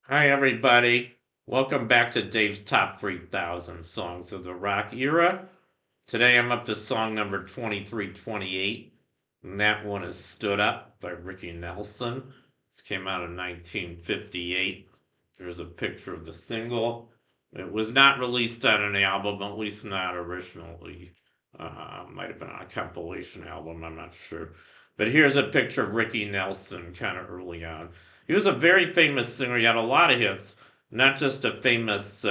Hi, everybody. Welcome back to Dave's Top 3000 Songs of the Rock Era. Today I'm up to song number 2328, and that one is Stood Up by Ricky Nelson. This came out in 1958. There's a picture of the single. It was not released on an album, at least not originally. Might have been on a compilation album, I'm not sure. But here's a picture of Ricky Nelson kind of early on. He was a very famous singer. He had a lot of hits, not just a famous,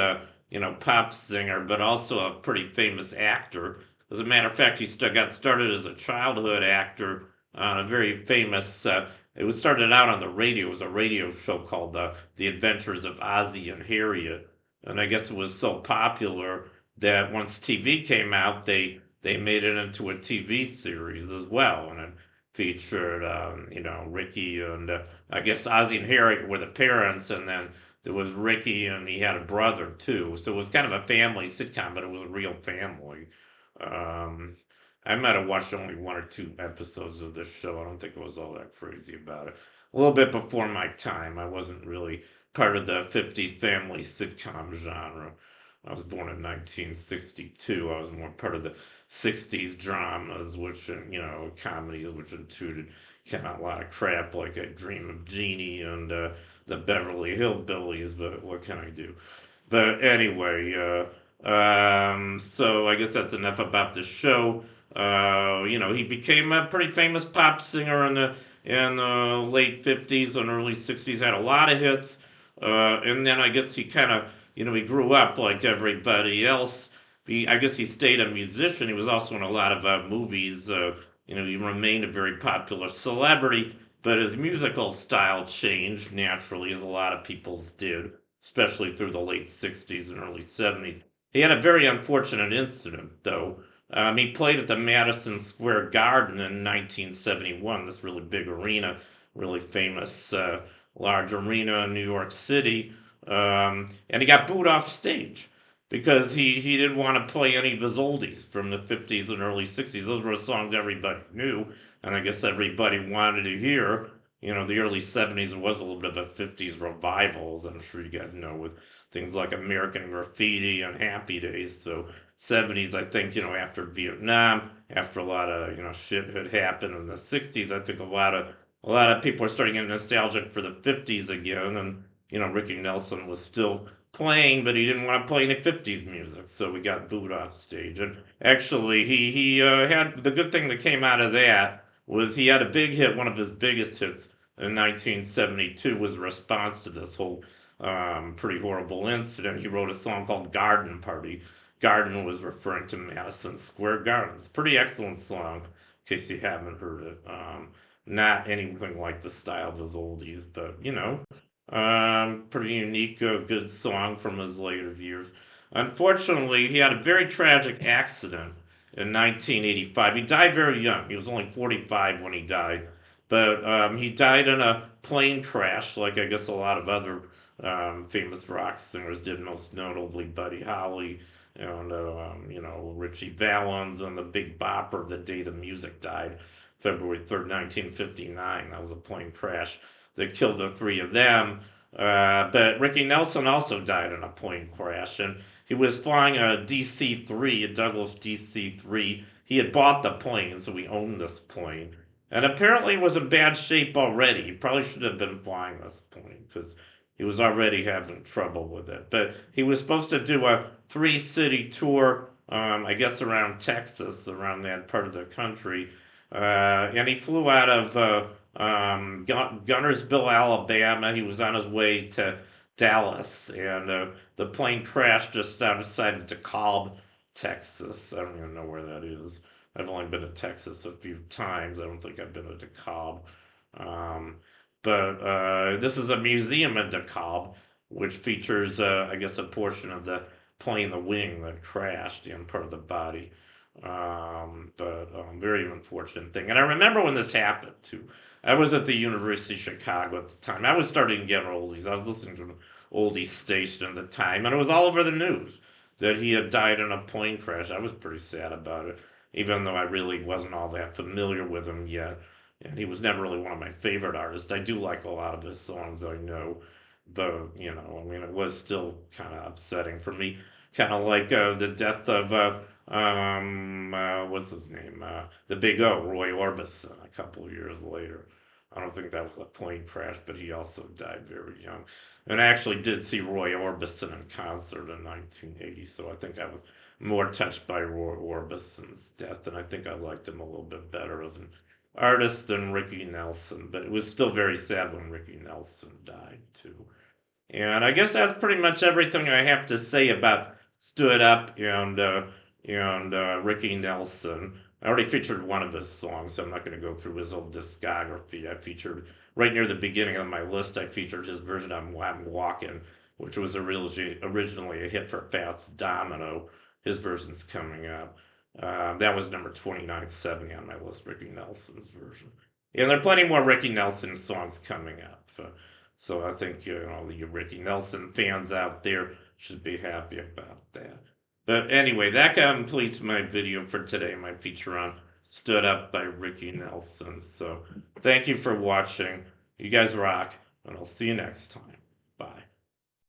pop singer, but also a pretty famous actor. As a matter of fact, he got started as a childhood actor on a very famous. It was started out on the radio. It was a radio show called "The Adventures of Ozzie and Harriet," and I guess it was so popular that once TV came out, they made it into a TV series as well, and it featured Ricky and I guess Ozzie and Harriet were the parents, and then there was Ricky and he had a brother too. So it was kind of a family sitcom, but it was a real family. Um, I might have watched only one or two episodes of this show. I don't think I was all that crazy about it. A little bit before my time. I wasn't really part of the 50s family sitcom genre. I was born in 1962. I was more part of the 60s dramas, which, comedies, which included kind of a lot of crap like I Dream of Jeannie and the Beverly Hillbillies, but what can I do? But anyway, so I guess that's enough about the show. He became a pretty famous pop singer in the late 50s and early 60s. Had a lot of hits, and then I guess he kind of he grew up like everybody else. I guess he stayed a musician. He was also in a lot of movies. He remained a very popular celebrity, but his musical style changed naturally, as a lot of people's did, especially through the late 60s and early 70s. He had a very unfortunate incident, though. He played at the Madison Square Garden in 1971, this really big arena, really famous, large arena in New York City. And he got booed off stage because he didn't want to play any of his oldies from the 50s and early 60s. Those were the songs everybody knew, and I guess everybody wanted to hear. The early 70s was a little bit of a 50s revival, as I'm sure you guys know, with things like American Graffiti and Happy Days. So 70s, I think, after Vietnam, after a lot of, shit had happened in the 60s, I think a lot of people are starting to get nostalgic for the 50s again, and Ricky Nelson was still playing, but he didn't want to play any 50s music, so we got booed off stage. And actually, he had the good thing that came out of that was he had a big hit. One of his biggest hits in 1972 was a response to this whole pretty horrible incident. He wrote a song called Garden Party. Garden was referring to Madison Square Garden. It's a pretty excellent song, in case you haven't heard it. Not anything like the style of his oldies, but pretty unique, good song from his later years. Unfortunately, he had a very tragic accident in 1985. He died very young. He was only 45 when he died, but he died in a plane crash, like I guess a lot of other famous rock singers did, most notably Buddy Holly and Richie Valens and the Big Bopper the day the music died, February 3rd, 1959. That was a plane crash that killed the three of them. But Ricky Nelson also died in a plane crash, and he was flying a DC 3, a Douglas DC 3. He had bought the plane, so he owned this plane. And apparently was in bad shape already. He probably should have been flying this plane because he was already having trouble with it. But he was supposed to do a three-city tour, I guess around Texas, around that part of the country. And he flew out of Gunnersville, Alabama. He was on his way to Dallas, and the plane crashed just outside of DeKalb, Texas. I don't even know where that is. I've only been to Texas a few times. I don't think I've been to DeKalb. Um, but this is a museum in DeKalb, which features, I guess, a portion of the plane, the wing that crashed, and part of the body. But very unfortunate thing. And I remember when this happened too. I was at the University of Chicago at the time. I was starting to get oldies. I was listening to an oldies station at the time, and it was all over the news that he had died in a plane crash. I was pretty sad about it, even though I really wasn't all that familiar with him yet. And he was never really one of my favorite artists. I do like a lot of his songs, I know. but I mean, it was still kind of upsetting for me. Kind of like the death of what's his name, the Big O, Roy Orbison, a couple of years later. I don't think that was a plane crash, but he also died very young. And I actually did see Roy Orbison in concert in 1980, so I think I was more touched by Roy Orbison's death, and I think I liked him a little bit better as an artist than Ricky Nelson. But it was still very sad when Ricky Nelson died too. And I guess that's pretty much everything I have to say about Stood Up and Ricky Nelson. I already featured one of his songs, so I'm not going to go through his whole discography. I featured right near the beginning of my list. I featured his version of "I'm Walking," which was originally a hit for Fats Domino. His version's coming up. That was number 2970 on my list, Ricky Nelson's version. And there are plenty more Ricky Nelson songs coming up. So I think the Ricky Nelson fans out there should be happy about that. But anyway, that completes my video for today, my feature on Stood Up by Ricky Nelson. So thank you for watching. You guys rock, and I'll see you next time.